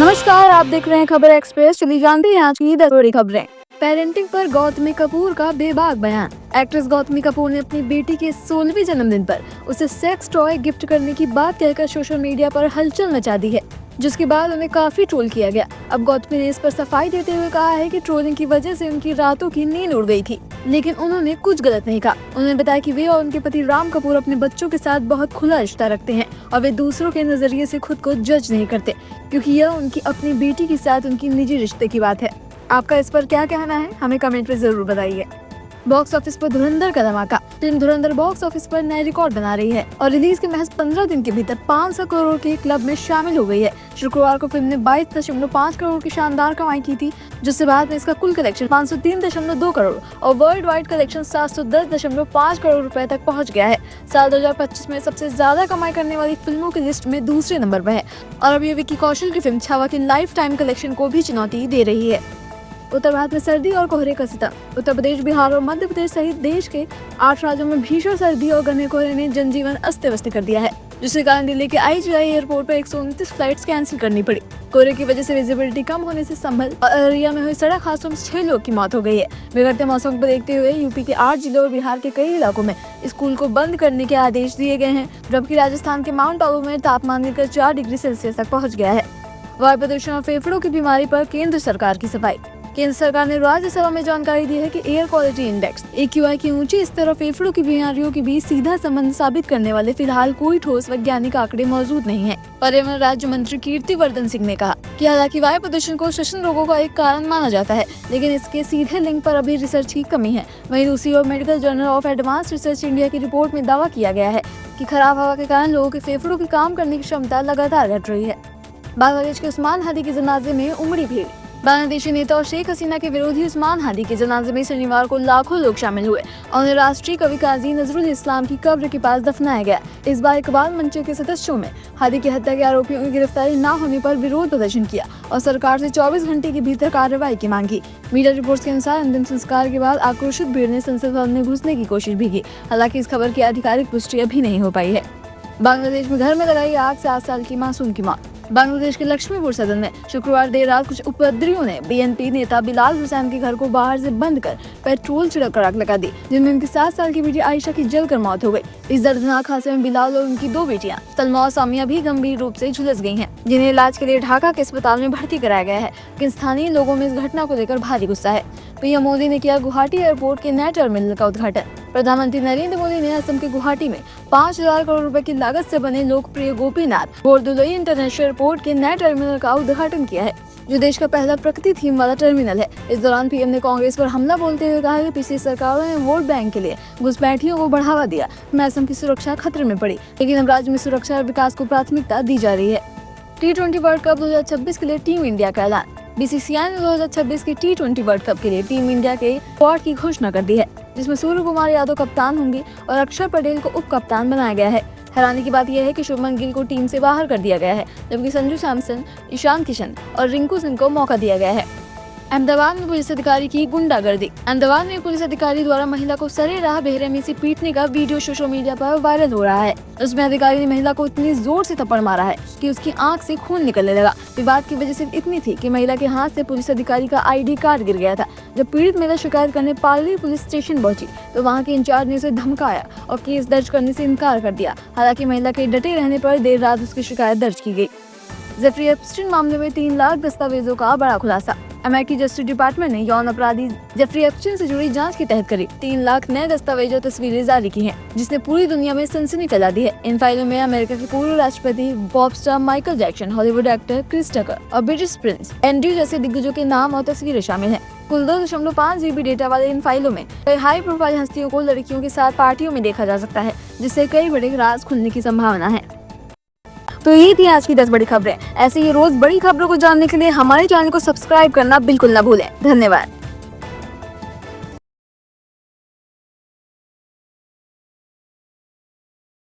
नमस्कार, आप देख रहे हैं खबर एक्सप्रेस। चलिए जानते हैं आज की 10 बड़ी खबरें। पेरेंटिंग पर गौतमी कपूर का बेबाक बयान। एक्ट्रेस गौतमी कपूर ने अपनी बेटी के 16वें जन्मदिन पर उसे सेक्स टॉय गिफ्ट करने की बात कहकर सोशल मीडिया पर हलचल मचा दी है, जिसके बाद उन्हें काफी ट्रोल किया गया। अब गौतमी ने इस पर सफाई देते हुए कहा है कि ट्रोलिंग की वजह से उनकी रातों की नींद उड़ गई थी, लेकिन उन्होंने कुछ गलत नहीं कहा। उन्होंने बताया कि वे और उनके पति राम कपूर अपने बच्चों के साथ बहुत खुला रिश्ता रखते हैं और वे दूसरों के नजरिए से खुद को जज नहीं करते, क्योंकि यह उनकी अपनी बेटी के साथ उनकी निजी रिश्ते की बात है। आपका इस पर क्या कहना है, हमें कमेंट में जरूर बताइए। बॉक्स ऑफिस पर धुरंधर का धमाका। फिल्म धुरंधर बॉक्स ऑफिस पर नए रिकॉर्ड बना रही है और रिलीज के महज 15 दिन के भीतर 500 करोड़ के क्लब में शामिल हो गई है। शुक्रवार को फिल्म ने 22.5 करोड़ की शानदार कमाई की थी, जिससे बाद में इसका कुल कलेक्शन 503.2 करोड़ और वर्ल्ड वाइड कलेक्शन 710.5 करोड़ रुपए तक पहुंच गया है। साल 2025 में सबसे ज्यादा कमाई करने वाली फिल्मों की लिस्ट में दूसरे नंबर पर है और अब ये विकी कौशल की फिल्म छावा की लाइफ टाइम कलेक्शन को भी चुनौती दे रही है। उत्तर भारत में सर्दी और कोहरे का सितम। उत्तर प्रदेश, बिहार और मध्य प्रदेश सहित देश के 8 राज्यों में भीषण सर्दी और घने कोहरे ने जनजीवन अस्त व्यस्त कर दिया है, जिसके कारण दिल्ली के IGI एयरपोर्ट पर 129 फ्लाइट्स कैंसिल करनी पड़ी। कोहरे की वजह से विजिबिलिटी कम होने से संभल और अररिया में हुई सड़क हादसों में 6 लोग की मौत हो गई है। बिगड़ते मौसम को देखते हुए यूपी के 8 जिलों और बिहार के कई इलाकों में स्कूल को बंद करने के आदेश दिए गए हैं, जबकि राजस्थान के माउंट आबू में तापमान गिरकर 4 डिग्री सेल्सियस तक पहुँच गया है। वायु प्रदूषण और फेफड़ों की बीमारी पर केंद्र सरकार की सफाई। केंद्र सरकार ने राज्यसभा में जानकारी दी है कि एयर क्वालिटी इंडेक्स AQI की ऊंची स्तर और फेफड़ों की बीमारियों के बीच सीधा संबंध साबित करने वाले फिलहाल कोई ठोस वैज्ञानिक आंकड़े मौजूद नहीं हैं। पर्यावरण राज्य मंत्री कीर्तिवर्धन सिंह ने कहा कि हालांकि वायु प्रदूषण को श्वसन रोगों का एक कारण माना जाता है, लेकिन इसके सीधे लिंक पर अभी रिसर्च की कमी है। वहीं दूसरी ओर medical journal of advance research India की रिपोर्ट में दावा किया गया है कि खराब हवा के कारण लोगों के फेफड़ों की काम करने की क्षमता लगातार घट रही है। बांग्लादेश के उस्मान हादी के जनाजे में उमड़ी भीड़। बांग्लादेशी नेता और शेख हसीना के विरोधी उस्मान हादी के जनाजे में शनिवार को लाखों लोग शामिल हुए और उन्हें राष्ट्रीय कवि काजी नजरुल इस्लाम की कब्र के पास दफनाया गया। इस बार इकबाल मंच के सदस्यों में हादी की हत्या के आरोपियों की गिरफ्तारी न होने पर विरोध प्रदर्शन किया और सरकार से 24 घंटे के भीतर कार्रवाई की मांग की। मीडिया रिपोर्ट्स के अनुसार अंतिम संस्कार के बाद आक्रोशित भीड़ ने संसद भवन में घुसने की कोशिश भी की। हालांकि इस खबर की आधिकारिक पुष्टि अभी नहीं हो पाई है। बांग्लादेश में घर में लगाई आग से 8 साल की मासूम की मौत। बांग्लादेश के लक्ष्मीपुर सदन में शुक्रवार देर रात कुछ उपद्रवियों ने BNP नेता बिलाल हुसैन के घर को बाहर से बंद कर पेट्रोल छिड़ककर आग लगा दी, जिनमें उनकी 7 साल की बेटी आयशा की जलकर मौत हो गई। इस दर्दनाक हादसे में बिलाल और उनकी 2 बेटियां सलमा और सामिया भी गंभीर रूप से झुलस गई हैं, जिन्हें इलाज के लिए ढाका के अस्पताल में भर्ती कराया गया है। लेकिन स्थानीय लोगों में इस घटना को लेकर भारी गुस्सा है। PM मोदी ने किया गुवाहाटी एयरपोर्ट के नए टर्मिनल का उद्घाटन। प्रधानमंत्री नरेंद्र मोदी ने असम के गुवाहाटी में 5000 करोड़ रुपए की लागत से बने लोकप्रिय गोपीनाथ बोरदोलोई इंटरनेशनल एयरपोर्ट के नए टर्मिनल का उद्घाटन किया है, जो देश का पहला प्रकृति थीम वाला टर्मिनल है। इस दौरान PM ने कांग्रेस पर हमला बोलते हुए कहा कि पिछली सरकारों ने वोट बैंक के लिए घुसपैठियों को बढ़ावा दिया, में असम की सुरक्षा खतरे में पड़ी, लेकिन अब राज्य में सुरक्षा और विकास को प्राथमिकता दी जा रही है। T20 वर्ल्ड कप 2026 के लिए टीम इंडिया का ऐलान। BCCI ने 2026 की T20 वर्ल्ड कप के लिए टीम इंडिया के स्क्वाड की घोषणा कर दी है, जिसमें सूर्य कुमार यादव कप्तान होंगे और अक्षर पटेल को उप कप्तान बनाया गया है। हैरानी की बात यह है कि शुभमन गिल को टीम से बाहर कर दिया गया है, जबकि संजू सैमसन, ईशान किशन और रिंकू सिंह को मौका दिया गया है। अहमदाबाद में पुलिस अधिकारी की गुंडागर्दी। अहमदाबाद में पुलिस अधिकारी द्वारा महिला को सरेराह बेरहमी से पीटने का वीडियो सोशल मीडिया पर वायरल हो रहा है। उसमें अधिकारी ने महिला को इतनी जोर से थप्पड़ मारा है कि उसकी आंख से खून निकलने लगा। विवाद की वजह सिर्फ इतनी थी कि महिला के हाथ से पुलिस अधिकारी का ID कार्ड गिर गया था। जब पीड़ित महिला शिकायत करने पालरी पुलिस स्टेशन पहुंची तो वहाँ के इंचार्ज ने उसे धमकाया और केस दर्ज करने से इनकार कर दिया। हालांकि महिला के डटे रहने पर देर रात उसकी शिकायत दर्ज की गई। जेफरी एप्स्टीन मामले में 3 लाख दस्तावेजों का बड़ा खुलासा। अमेरिकी जस्टिस डिपार्टमेंट ने यौन अपराधी जेफरी एप्स्टीन से जुड़ी जांच के तहत करीब 3 लाख नए दस्तावेज और तस्वीरें जारी की हैं, जिसने पूरी दुनिया में सनसनी फैला दी है। इन फाइलों में अमेरिका के पूर्व राष्ट्रपति, pop star Michael Jackson, Hollywood actor Chris Tucker और ब्रिटिश प्रिंस एंड्रयू जैसे दिग्गजों के नाम और तस्वीरें शामिल हैं। कुल 2.5 GB डेटा वाले इन फाइलों में कई हाई प्रोफाइल हस्तियों को लड़कियों के साथ पार्टियों में देखा जा सकता है, जिससे कई बड़े राज खुलने की संभावना है। तो ये थी आज की 10 बड़ी खबरें। ऐसे ही रोज बड़ी खबरों को जानने के लिए हमारे चैनल को सब्सक्राइब करना बिल्कुल न भूलें। धन्यवाद।